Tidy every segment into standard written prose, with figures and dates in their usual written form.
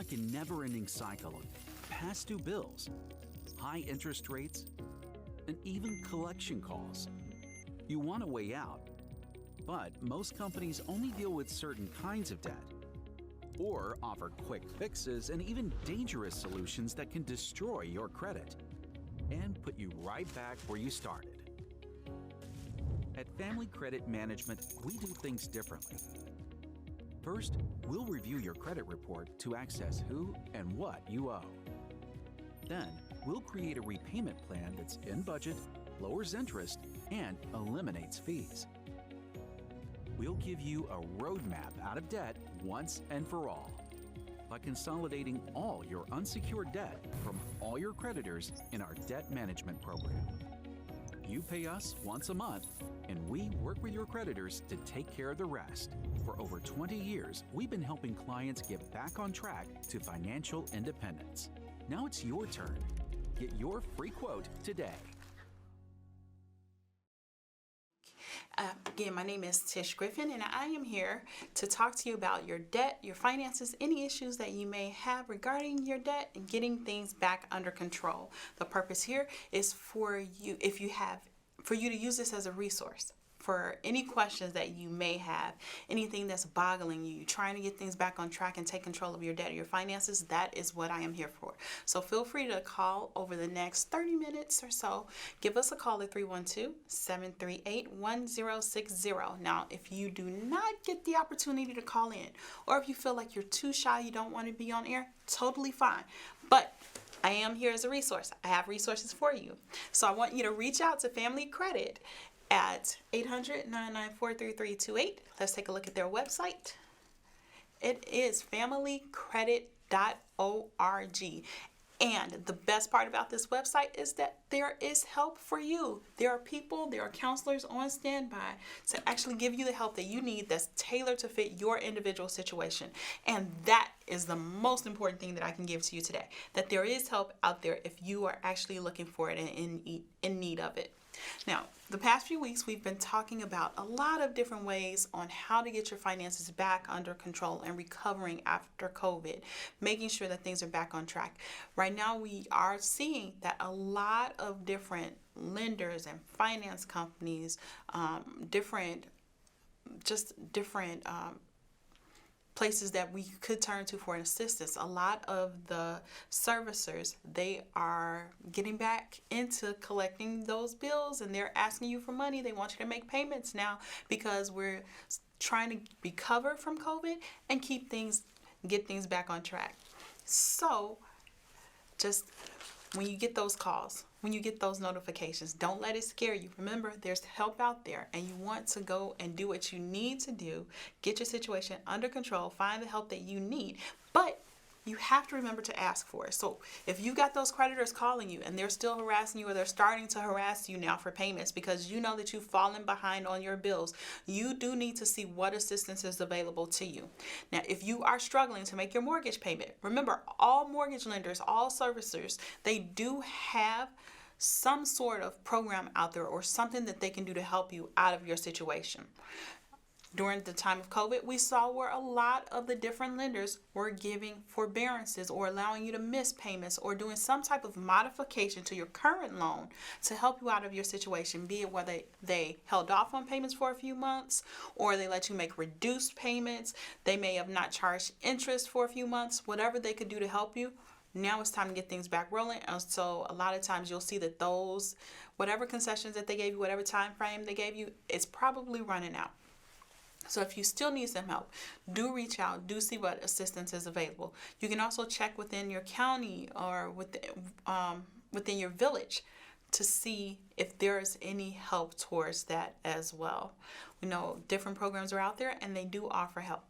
like a never-ending cycle of past due bills, high interest rates, and even collection calls. You want a way out, but most companies only deal with certain kinds of debt or offer quick fixes and even dangerous solutions that can destroy your credit and put you right back where you started. At Family Credit Management, we do things differently. First, we'll review your credit report to access who and what you owe. Then, we'll create a repayment plan that's in budget, lowers interest, and eliminates fees. We'll give you a roadmap out of debt once and for all by consolidating all your unsecured debt from all your creditors in our debt management program. You pay us once a month, and we work with your creditors to take care of the rest. For over 20 years, we've been helping clients get back on track to financial independence. Now it's your turn. Get your free quote today. Again, my name is Tish Griffin, and I am here to talk to you about your debt, your finances, any issues that you may have regarding your debt and getting things back under control. The purpose here is for you, for you to use this as a resource for any questions that you may have, anything that's boggling you, trying to get things back on track and take control of your debt or your finances. That is what I am here for. So feel free to call over the next 30 minutes or so. Give us a call at 312-738-1060. Now, if you do not get the opportunity to call in, or if you feel like you're too shy, you don't want to be on air, totally fine. But I am here as a resource. I have resources for you. So I want you to reach out to Family Credit at 800-994-3328. Let's take a look at their website. It is familycredit.org. And the best part about this website is that there is help for you. There are people, there are counselors on standby to actually give you the help that you need that's tailored to fit your individual situation. And that is the most important thing that I can give to you today, that there is help out there if you are actually looking for it and in need of it. Now, the past few weeks, we've been talking about a lot of different ways on how to get your finances back under control and recovering after COVID, making sure that things are back on track. Right now, we are seeing that a lot of different lenders and finance companies, different places that we could turn to for assistance. A lot of the servicers, they are getting back into collecting those bills, and they're asking you for money. They want you to make payments now because we're trying to recover from COVID and get things back on track. So just when you get those calls, when you get those notifications, don't let it scare you. Remember, there's help out there, and you want to go and do what you need to do, get your situation under control, find the help that you need, but you have to remember to ask for it. So if you got those creditors calling you and they're still harassing you, or they're starting to harass you now for payments because you know that you've fallen behind on your bills, you do need to see what assistance is available to you. Now, if you are struggling to make your mortgage payment, remember, all mortgage lenders, all servicers, they do have some sort of program out there or something that they can do to help you out of your situation. During the time of COVID, we saw where a lot of the different lenders were giving forbearances or allowing you to miss payments or doing some type of modification to your current loan to help you out of your situation, be it whether they held off on payments for a few months or they let you make reduced payments. They may have not charged interest for a few months, whatever they could do to help you. Now it's time to get things back rolling. And so a lot of times you'll see that those, whatever concessions that they gave you, whatever time frame they gave you, it's probably running out. So if you still need some help, do reach out, do see what assistance is available. You can also check within your county or within your village to see if there's any help towards that as well. We know different programs are out there and they do offer help.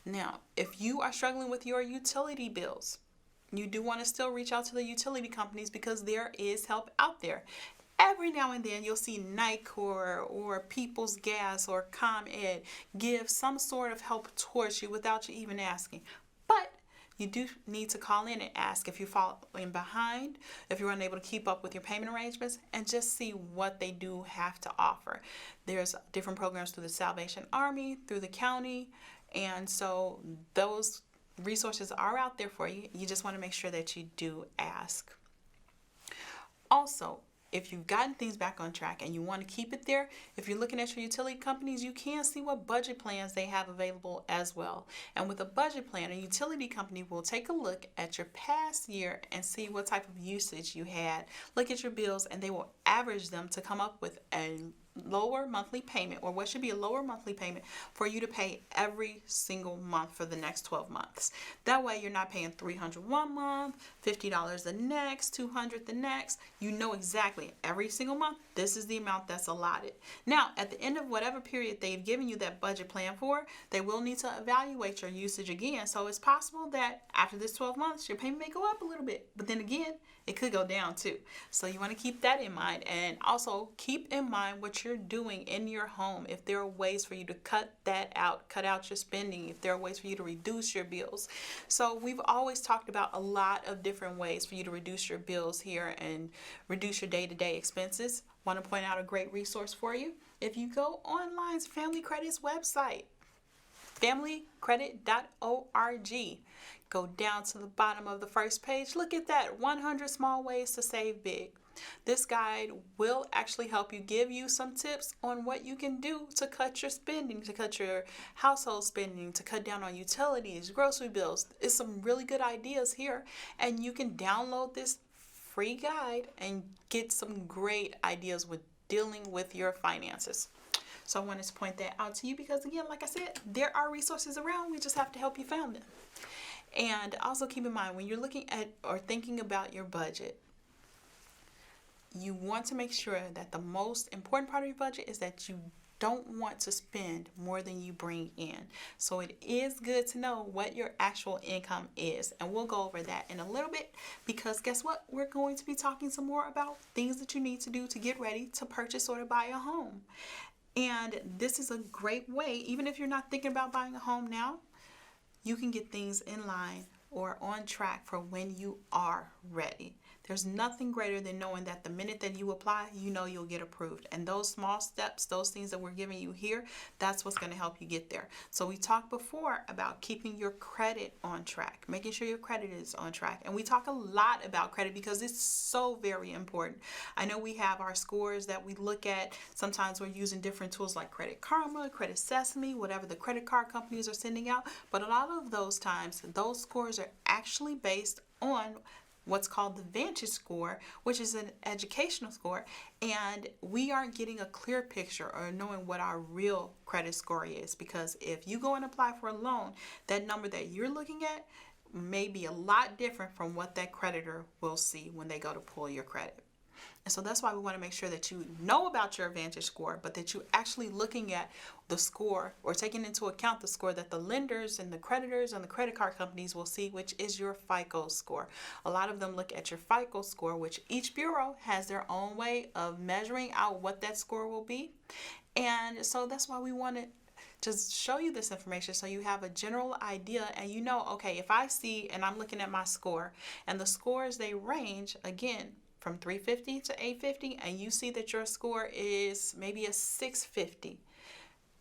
Now, if you are struggling with your utility bills, you do want to still reach out to the utility companies because there is help out there. Every now and then you'll see NICOR or People's Gas or ComEd give some sort of help towards you without you even asking. But you do need to call in and ask if you're falling behind, if you're unable to keep up with your payment arrangements, and just see what they do have to offer. There's different programs through the Salvation Army, through the county, and so those resources are out there for you. You just want to make sure that you do ask. Also, if you've gotten things back on track and you want to keep it there, if you're looking at your utility companies, you can see what budget plans they have available as well. And with a budget plan, a utility company will take a look at your past year and see what type of usage you had. Look at your bills, and they will average them to come up with a lower monthly payment, or what should be a lower monthly payment for you to pay every single month for the next 12 months. That way you're not paying $300 one month, $50 the next, $200 the next. You know exactly every single month this is the amount that's allotted. Now, at the end of whatever period they've given you that budget plan for, they will need to evaluate your usage again. So it's possible that after this 12 months your payment may go up a little bit, but then again it could go down too. So you want to keep that in mind, and also keep in mind what you're doing in your home. If there are ways for you to cut that out, cut out your spending, if there are ways for you to reduce your bills. So we've always talked about a lot of different ways for you to reduce your bills here and reduce your day-to-day expenses. Want to point out a great resource for you. If you go online's Family Credit's website, familycredit.org. Go down to the bottom of the first page. Look at that, 100 small ways to save big. This guide will actually help you, give you some tips on what you can do to cut your spending, to cut your household spending, to cut down on utilities, grocery bills. It's some really good ideas here, and you can download this free guide and get some great ideas with dealing with your finances. So I wanted to point that out to you because, again, like I said, there are resources around. We just have to help you find them. And also keep in mind, when you're looking at or thinking about your budget, you want to make sure that the most important part of your budget is that you don't want to spend more than you bring in. So it is good to know what your actual income is. And we'll go over that in a little bit, because guess what? We're going to be talking some more about things that you need to do to get ready to purchase or to buy a home. And this is a great way, even if you're not thinking about buying a home now, you can get things in line or on track for when you are ready. There's nothing greater than knowing that the minute that you apply, you know you'll get approved. And those small steps, those things that we're giving you here, that's what's going to help you get there. So we talked before about keeping your credit on track, making sure your credit is on track. And we talk a lot about credit because it's so very important. I know we have our scores that we look at. Sometimes we're using different tools like Credit Karma, Credit Sesame, whatever the credit card companies are sending out. But a lot of those times, those scores are actually based on what's called the Vantage score, which is an educational score, and we aren't getting a clear picture or knowing what our real credit score is, because if you go and apply for a loan, that number that you're looking at may be a lot different from what that creditor will see when they go to pull your credit. And so that's why we want to make sure that you know about your Vantage score, but that you're actually looking at the score or taking into account the score that the lenders and the creditors and the credit card companies will see, which is your FICO score. A lot of them look at your FICO score, which each bureau has their own way of measuring out what that score will be. And so that's why we want to just show you this information so you have a general idea, and you know, okay, if I see and I'm looking at my score, and the scores, they range, again, from 350 to 850, and you see that your score is maybe a 650.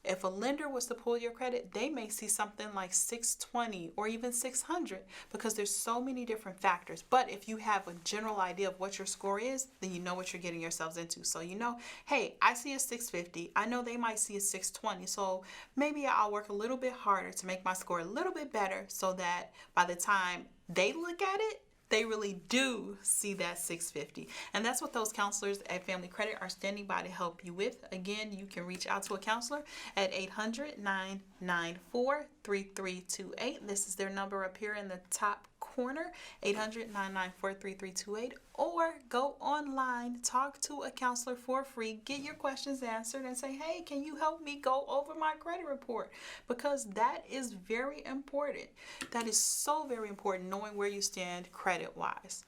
If a lender was to pull your credit, they may see something like 620 or even 600, because there's so many different factors. But if you have a general idea of what your score is, then you know what you're getting yourselves into. So you know, hey, I see a 650. I know they might see a 620. So maybe I'll work a little bit harder to make my score a little bit better, so that by the time they look at it, they really do see that 650. And that's what those counselors at Family Credit are standing by to help you with. Again, you can reach out to a counselor at 800-994-3328. This is their number up here in the top corner, 800-994-3328. Or go online, talk to a counselor for free, get your questions answered, and say, hey, can you help me go over my credit report? Because that is very important. That is so very important, knowing where you stand credit-wise.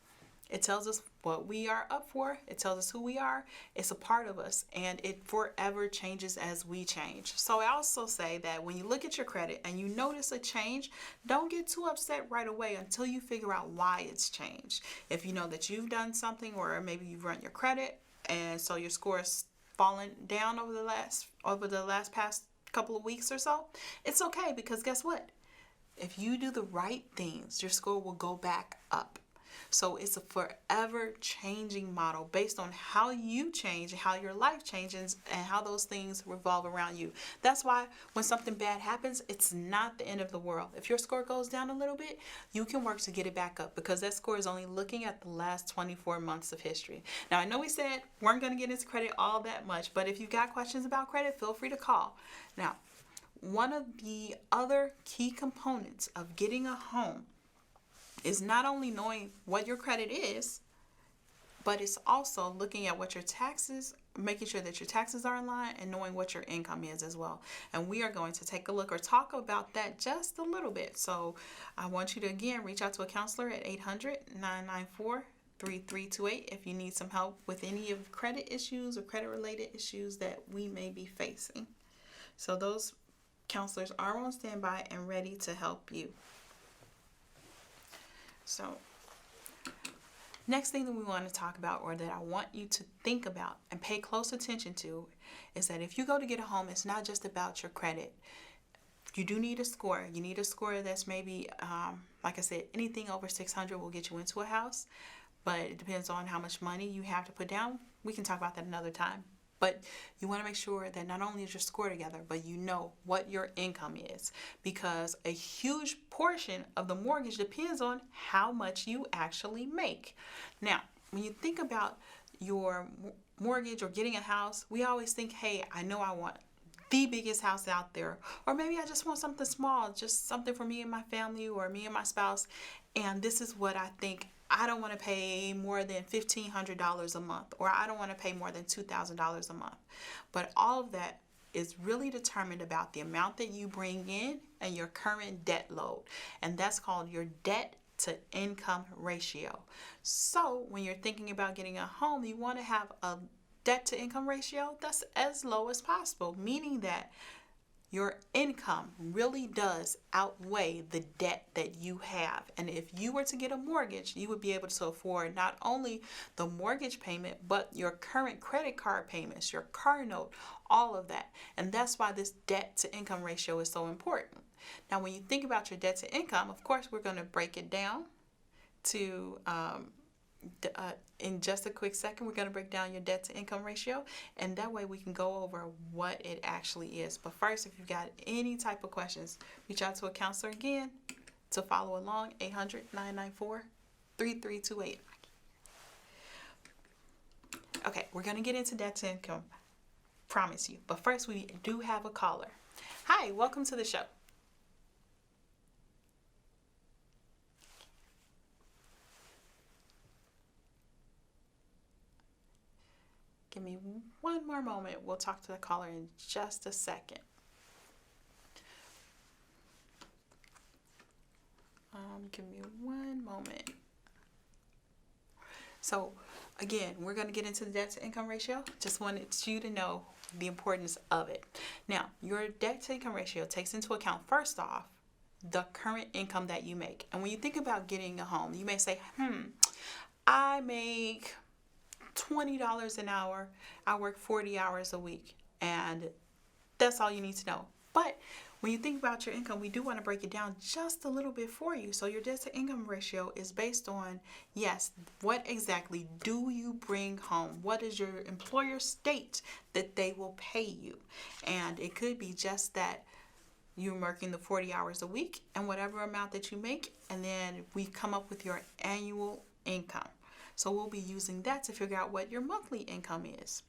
It tells us what we are up for. It tells us who we are. It's a part of us, and it forever changes as we change. So I also say that when you look at your credit and you notice a change, don't get too upset right away until you figure out why it's changed. If you know that you've done something, or maybe you've run your credit, and so your score has fallen down over the last past couple of weeks or so, it's okay, because guess what? If you do the right things, your score will go back up. So it's a forever changing model based on how you change, how your life changes, and how those things revolve around you. That's why when something bad happens, it's not the end of the world. If your score goes down a little bit, you can work to get it back up, because that score is only looking at the last 24 months of history. Now, I know we said we weren't going to get into credit all that much, but if you got questions about credit, feel free to call. Now, one of the other key components of getting a home is not only knowing what your credit is, but it's also looking at what your taxes, making sure that your taxes are in line, and knowing what your income is as well. And we are going to take a look or talk about that just a little bit. So I want you to, again, reach out to a counselor at 800-994-3328 if you need some help with any of credit issues or credit related issues that we may be facing. So those counselors are on standby and ready to help you. So, next thing that we want to talk about, or that I want you to think about and pay close attention to, is that if you go to get a home, it's not just about your credit. You do need a score. You need a score that's maybe, like I said, anything over 600 will get you into a house, but it depends on how much money you have to put down. We can talk about that another time. But you want to make sure that not only is your score together, but you know what your income is, because a huge portion of the mortgage depends on how much you actually make. Now, when you think about your mortgage or getting a house, we always think, hey, I know I want the biggest house out there, or maybe I just want something small, just something for me and my family or me and my spouse, and this is what I think. I don't want to pay more than $1,500 a month, or I don't want to pay more than $2,000 a month. But all of that is really determined about the amount that you bring in and your current debt load. And that's called your debt to income ratio. So when you're thinking about getting a home, you want to have a debt to income ratio that's as low as possible, meaning that your income really does outweigh the debt that you have. And if you were to get a mortgage, you would be able to afford not only the mortgage payment, but your current credit card payments, your car note, all of that. And that's why this debt to income ratio is so important. Now, when you think about your debt to income, of course, we're going to break it down to in just a quick second. We're going to break down your debt to income ratio, and that way we can go over what it actually is. But first, if you've got any type of questions, reach out to a counselor again to follow along. 800-994-3328. Okay, we're going to get into debt to income, promise you. But first, we do have a caller. Hi, welcome to the show. Give me one more moment. We'll talk to the caller in just a second. Give me one moment. So, again, we're going to get into the debt to income ratio. Just wanted you to know the importance of it. Now, your debt to income ratio takes into account, first off, the current income that you make. And when you think about getting a home, you may say, I make $20 an hour. I work 40 hours a week, and that's all you need to know. But when you think about your income, we do want to break it down just a little bit for you. So your debt to income ratio is based on, yes, what exactly do you bring home? What does your employer state that they will pay you? And it could be just that you're working the 40 hours a week and whatever amount that you make, and then we come up with your annual income. So we'll be using that to figure out what your monthly income is.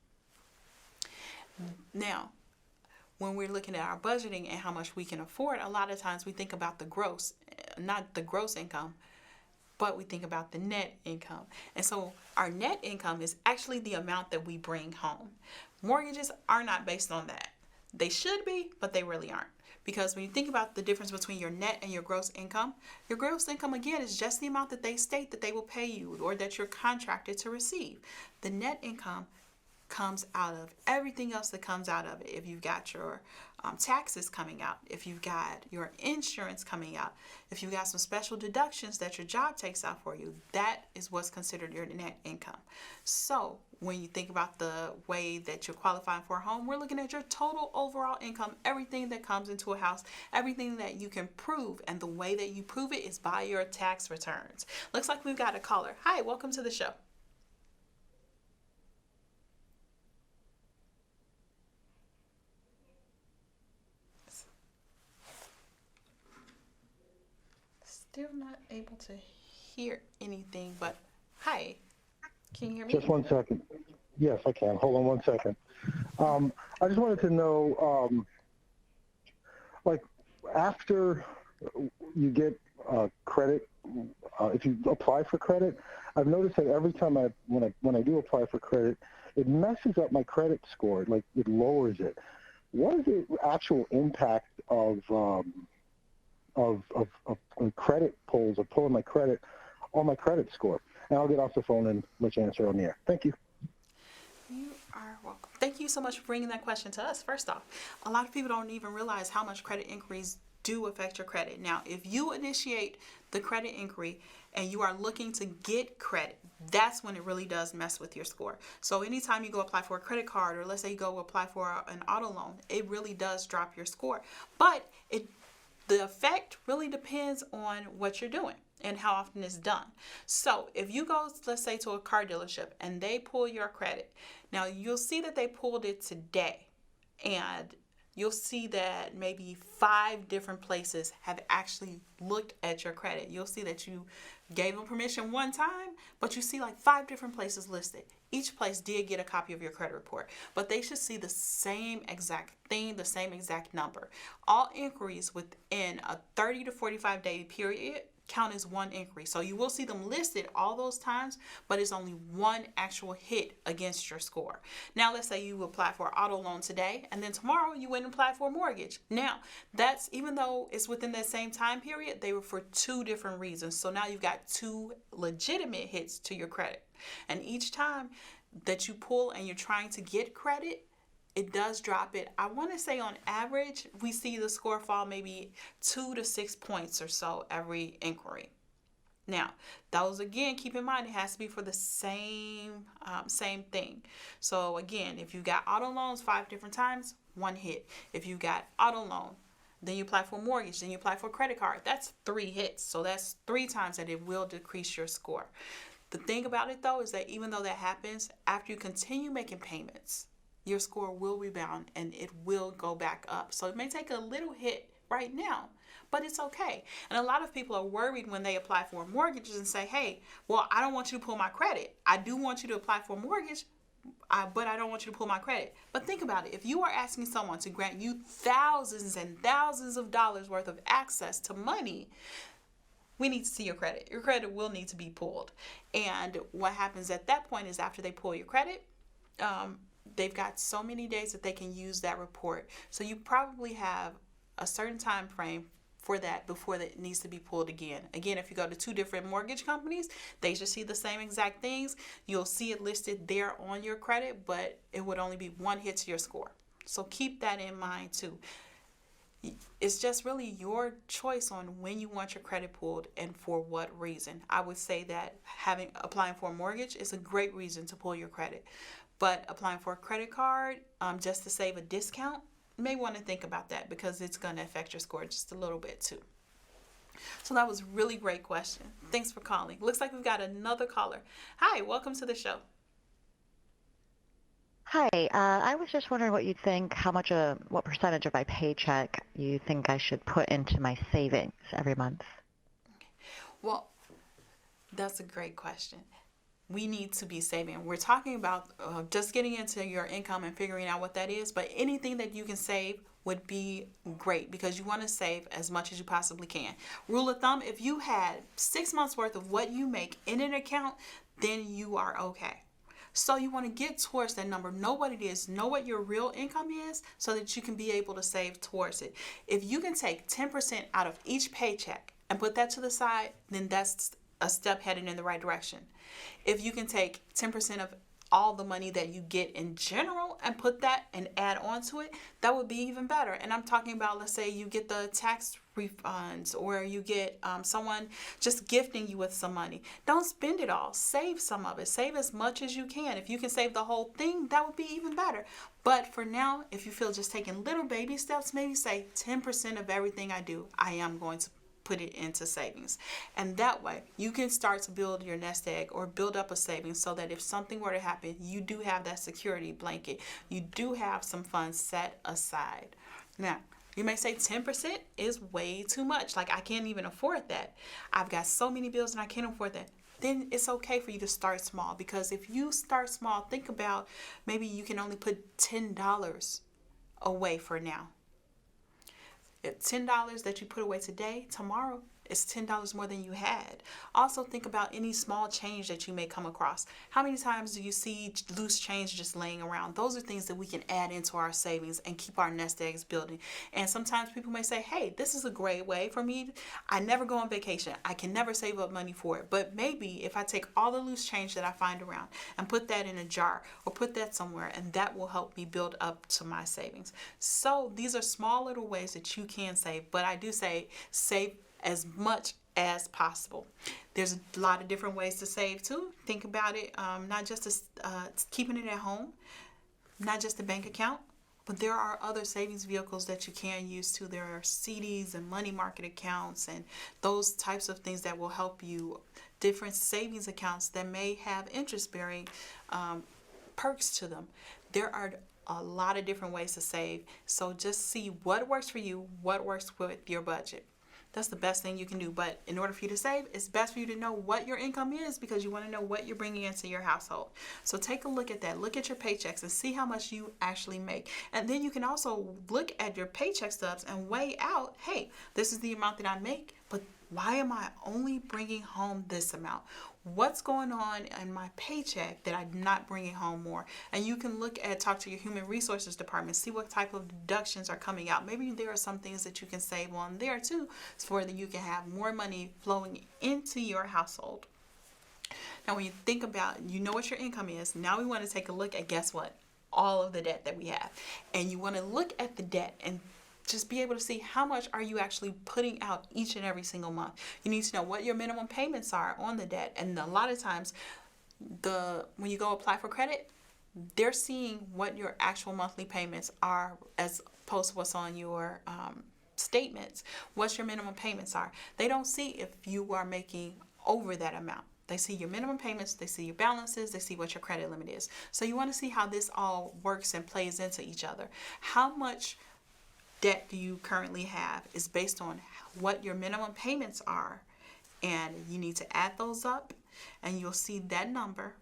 Now, when we're looking at our budgeting and how much we can afford, a lot of times we think about the gross, not the gross income, but we think about the net income. And so our net income is actually the amount that we bring home. Mortgages are not based on that. They should be, but they really aren't. Because when you think about the difference between your net and your gross income again is just the amount that they state that they will pay you or that you're contracted to receive. The net income comes out of, everything else that comes out of it. If you've got your taxes coming out, if you've got your insurance coming out, if you've got some special deductions that your job takes out for you, that is what's considered your net income. So when you think about the way that you're qualifying for a home, we're looking at your total overall income, everything that comes into a house, everything that you can prove. And the way that you prove it is by your tax returns. Looks like we've got a caller. Hi, welcome to the show. Still not able to hear anything, but hi, can you hear me? Just 1 second. Yes, I can. Hold on 1 second. I just wanted to know, like, after you get credit, if you apply for credit, I've noticed that every time when I do apply for credit, it messes up my credit score. Like, it lowers it. What is the actual impact of credit pulls or pulling my credit on my credit score? And I'll get off the phone and let you answer on the air. Thank you. You are welcome. Thank you so much for bringing that question to us. First off, a lot of people don't even realize how much credit inquiries do affect your credit. Now, if you initiate the credit inquiry and you are looking to get credit, that's when it really does mess with your score. So anytime you go apply for a credit card, or let's say you go apply for an auto loan, it really does drop your score. But the effect really depends on what you're doing and how often it's done. So if you go, let's say, to a car dealership and they pull your credit, now you'll see that they pulled it today, and you'll see that maybe 5 different places have actually looked at your credit. You'll see that you gave them permission one time, but you see like 5 different places listed. Each place did get a copy of your credit report, but they should see the same exact thing, the same exact number. All inquiries within a 30 to 45 day period count as one inquiry. So you will see them listed all those times, but it's only one actual hit against your score. Now, let's say you apply for an auto loan today, and then tomorrow you went and applied for a mortgage. Now, that's, even though it's within that same time period, they were for 2 different reasons. So now you've got 2 legitimate hits to your credit. And each time that you pull and you're trying to get credit, it does drop it. I want to say on average, we see the score fall maybe 2 to 6 points or so every inquiry. Now, those, again, keep in mind, it has to be for the same thing. So again, if you got auto loans 5 different times, 1 hit. If you got auto loan, then you apply for a mortgage, then you apply for a credit card, that's 3 hits. So that's 3 times that it will decrease your score. The thing about it, though, is that even though that happens, after you continue making payments, your score will rebound and it will go back up. So it may take a little hit right now, but it's okay. And a lot of people are worried when they apply for mortgages and say, hey, well, I don't want you to pull my credit. I do want you to apply for a mortgage, but I don't want you to pull my credit. But think about it. If you are asking someone to grant you thousands and thousands of dollars worth of access to money, we need to see your credit. Your credit will need to be pulled. And what happens at that point is, after they pull your credit, they've got so many days that they can use that report. So you probably have a certain time frame for that before that needs to be pulled again. Again, if you go to 2 different mortgage companies, they should see the same exact things. You'll see it listed there on your credit, but it would only be 1 hit to your score. So keep that in mind too. It's just really your choice on when you want your credit pulled and for what reason. I would say that applying for a mortgage is a great reason to pull your credit. But applying for a credit card just to save a discount, you may want to think about that, because it's going to affect your score just a little bit too. So that was a really great question. Thanks for calling. Looks like we've got another caller. Hi, welcome to the show. Hi, I was just wondering what you think, what percentage of my paycheck you think I should put into my savings every month? Well, that's a great question. We need to be saving. We're talking about just getting into your income and figuring out what that is, but anything that you can save would be great, because you want to save as much as you possibly can. Rule of thumb, if you had 6 months worth of what you make in an account, then you are okay. So you want to get towards that number, know what it is, know what your real income is, so that you can be able to save towards it. If you can take 10% out of each paycheck and put that to the side, then that's a step headed in the right direction. If you can take 10% of all the money that you get in general and put that and add on to it, that would be even better. And I'm talking about, let's say you get the tax refunds, or you get someone just gifting you with some money. Don't spend it all. Save some of it. Save as much as you can. If you can save the whole thing, that would be even better. But for now, if you feel just taking little baby steps, maybe say 10% of everything I do, I am going to put it into savings. And that way you can start to build your nest egg or build up a savings, so that if something were to happen, you do have that security blanket. You do have some funds set aside. Now, you may say 10% is way too much. Like, I can't even afford that. I've got so many bills and I can't afford that. Then it's okay for you to start small, because if you start small, think about maybe you can only put $10 away for now. If $10 that you put away today, tomorrow it's $10 more than you had. Also think about any small change that you may come across. How many times do you see loose change just laying around? Those are things that we can add into our savings and keep our nest eggs building. And sometimes people may say, hey, this is a great way for me. I never go on vacation. I can never save up money for it. But maybe if I take all the loose change that I find around and put that in a jar or put that somewhere, and that will help me build up to my savings. So these are small little ways that you can save. But I do say save as much as possible. There's a lot of different ways to save too. Think about it, not just keeping it at home, not just a bank account, but there are other savings vehicles that you can use too. There are CDs and money market accounts and those types of things that will help you. Different savings accounts that may have interest-bearing perks to them. There are a lot of different ways to save. So just see what works for you, what works with your budget. That's the best thing you can do. But in order for you to save, it's best for you to know what your income is, because you want to know what you're bringing into your household. So take a look at that. Look at your paychecks and see how much you actually make. And then you can also look at your paycheck stubs and weigh out, hey, this is the amount that I make, but why am I only bringing home this amount? What's going on in my paycheck that I'm not bringing home more? And you can talk to your human resources department, see what type of deductions are coming out. Maybe there are some things that you can save on there too, so that you can have more money flowing into your household. Now, when you think about, you know what your income is. Now we want to take a look at, guess what? All of the debt that we have. And you want to look at the debt and just be able to see how much are you actually putting out each and every single month. You need to know what your minimum payments are on the debt. And a lot of times, when you go apply for credit, they're seeing what your actual monthly payments are as opposed to what's on your statements, what your minimum payments are. They don't see if you are making over that amount. They see your minimum payments, they see your balances, they see what your credit limit is. So you want to see how this all works and plays into each other. How much debt do you currently have is based on what your minimum payments are, and you need to add those up and you'll see that number.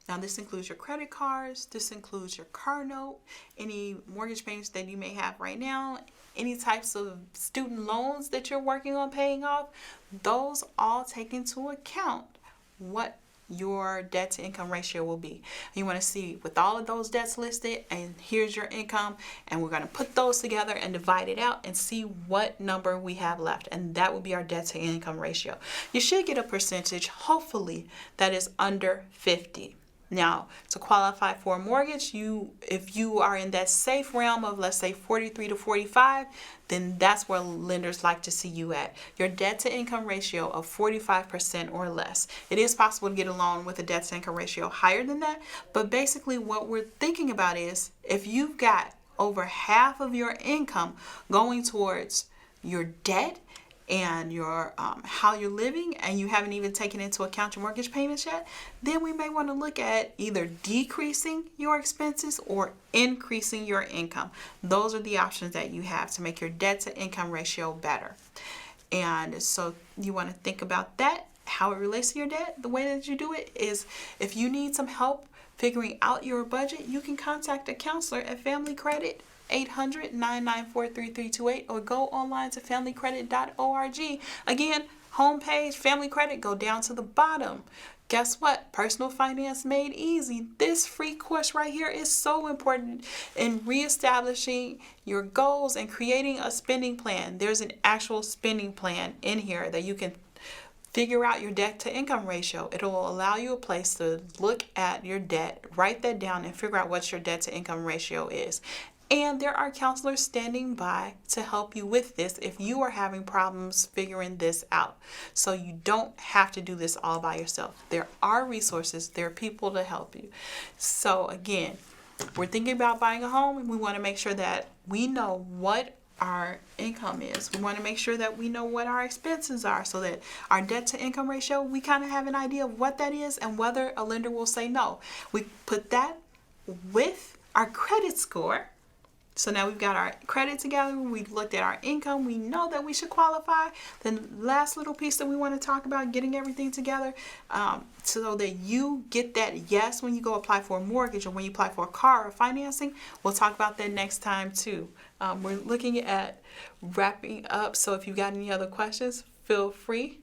Now this includes your credit cards, this includes your car note, any mortgage payments that you may have right now, any types of student loans that you're working on paying off. Those all take into account what your debt to income ratio will be. You want to see with all of those debts listed, and here's your income, and we're going to put those together and divide it out and see what number we have left, and that will be our debt to income ratio. You should get a percentage, hopefully, that is under 50. Now, to qualify for a mortgage, if you are in that safe realm of, let's say, 43 to 45, then that's where lenders like to see you at. Your debt to income ratio of 45% or less. It is possible to get a loan with a debt to income ratio higher than that, but basically what we're thinking about is if you've got over half of your income going towards your debt and your how you're living, and you haven't even taken into account your mortgage payments yet, then we may want to look at either decreasing your expenses or increasing your income. Those are the options that you have to make your debt to income ratio better. And so you want to think about that, how it relates to your debt. The way that you do it is, if you need some help figuring out your budget, you can contact a counselor at Family Credit, 800-994-3328, or go online to familycredit.org. Again, homepage, Family Credit, go down to the bottom. Guess what? Personal Finance Made Easy. This free course right here is so important in reestablishing your goals and creating a spending plan. There's an actual spending plan in here that you can figure out your debt to income ratio. It'll allow you a place to look at your debt, write that down, and figure out what your debt to income ratio is. And there are counselors standing by to help you with this if you are having problems figuring this out. So you don't have to do this all by yourself. There are resources, there are people to help you. So again, we're thinking about buying a home, and we want to make sure that we know what our income is. We want to make sure that we know what our expenses are, so that our debt to income ratio, we kind of have an idea of what that is and whether a lender will say no. We put that with our credit score. So now we've got our credit together, we've looked at our income, we know that we should qualify. The last little piece that we want to talk about, getting everything together, so that you get that yes when you go apply for a mortgage or when you apply for a car or financing. We'll talk about that next time too. We're looking at wrapping up, so if you've got any other questions, feel free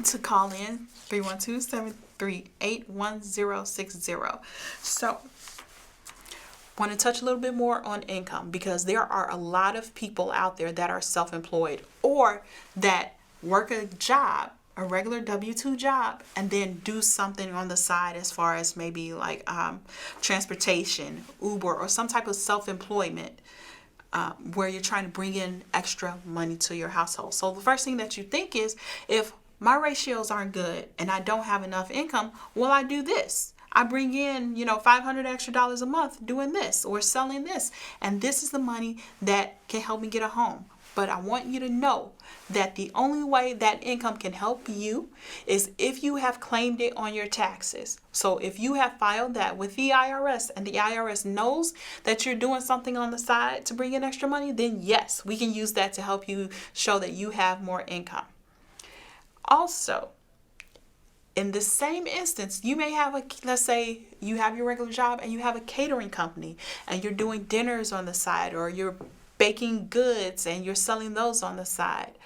to call in 312-738-1060. So want to touch a little bit more on income, because there are a lot of people out there that are self-employed or that work a job, a regular W-2 job, and then do something on the side as far as maybe like transportation, Uber, or some type of self-employment where you're trying to bring in extra money to your household. So the first thing that you think is, if my ratios aren't good and I don't have enough income, well, I do this. I bring in, $500 extra a month doing this or selling this. And this is the money that can help me get a home. But I want you to know that the only way that income can help you is if you have claimed it on your taxes. So if you have filed that with the IRS and the IRS knows that you're doing something on the side to bring in extra money, then yes, we can use that to help you show that you have more income. Also, in the same instance, you may have let's say you have your regular job and you have a catering company and you're doing dinners on the side, or you're baking goods and you're selling those on the side.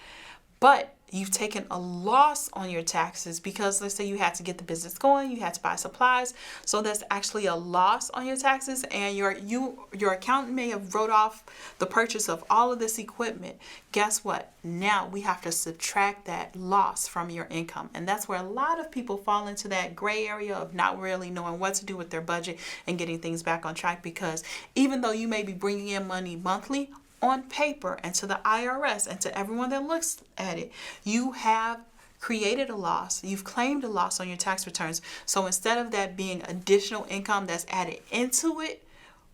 But you've taken a loss on your taxes because let's say you had to get the business going, you had to buy supplies. So that's actually a loss on your taxes, and your accountant may have wrote off the purchase of all of this equipment. Guess what? Now we have to subtract that loss from your income. And that's where a lot of people fall into that gray area of not really knowing what to do with their budget and getting things back on track, because even though you may be bringing in money monthly, on paper and to the IRS and to everyone that looks at it, you have created a loss. You've claimed a loss on your tax returns. So instead of that being additional income that's added into it,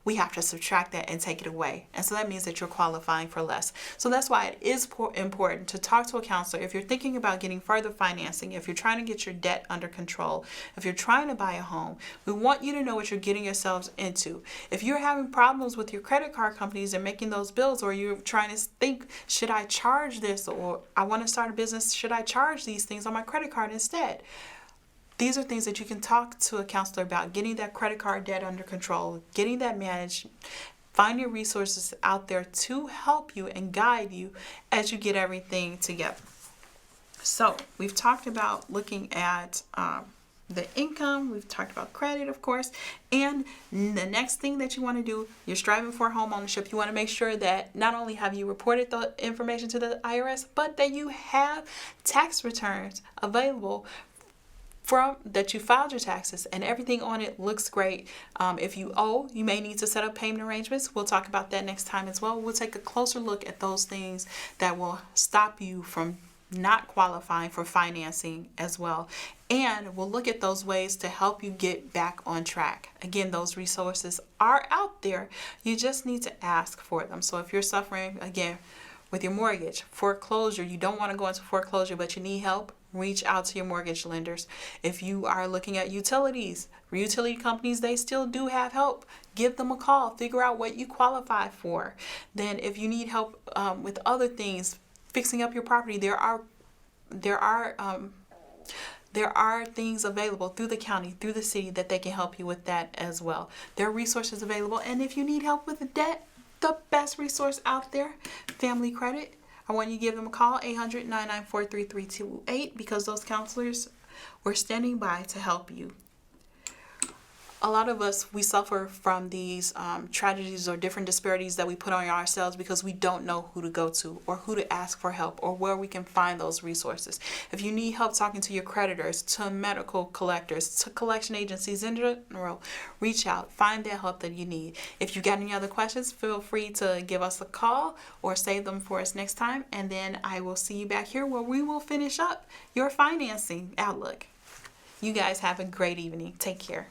we have to subtract that and take it away. And so that means that you're qualifying for less. So that's why it is important to talk to a counselor if you're thinking about getting further financing, if you're trying to get your debt under control, if you're trying to buy a home. We want you to know what you're getting yourselves into. If you're having problems with your credit card companies and making those bills, or you're trying to think, should I charge this, or I want to start a business, should I charge these things on my credit card instead? These are things that you can talk to a counselor about, getting that credit card debt under control, getting that managed. Find your resources out there to help you and guide you as you get everything together. So we've talked about looking at the income. We've talked about credit, of course. And the next thing that you want to do, you're striving for home ownership. You want to make sure that not only have you reported the information to the IRS, but that you have tax returns available from that you filed your taxes and everything on it looks great. If you owe, you may need to set up payment arrangements. We'll talk about that next time as well. We'll take a closer look at those things that will stop you from not qualifying for financing as well. And we'll look at those ways to help you get back on track. Again, those resources are out there. You just need to ask for them. So if you're suffering, again, with your mortgage, foreclosure, you don't want to go into foreclosure, but you need help, reach out to your mortgage lenders. If you are looking at utilities, utility companies, they still do have help. Give them a call. Figure out what you qualify for. Then if you need help with other things, fixing up your property, there are things available through the county, through the city, that they can help you with that as well. There are resources available. And if you need help with the debt, the best resource out there, Family Credit. I want you to give them a call, 800-994-3328, because those counselors were standing by to help you. A lot of us, we suffer from these tragedies or different disparities that we put on ourselves because we don't know who to go to or who to ask for help or where we can find those resources. If you need help talking to your creditors, to medical collectors, to collection agencies in general, reach out, find that help that you need. If you got any other questions, feel free to give us a call or save them for us next time. And then I will see you back here where we will finish up your financing outlook. You guys have a great evening. Take care.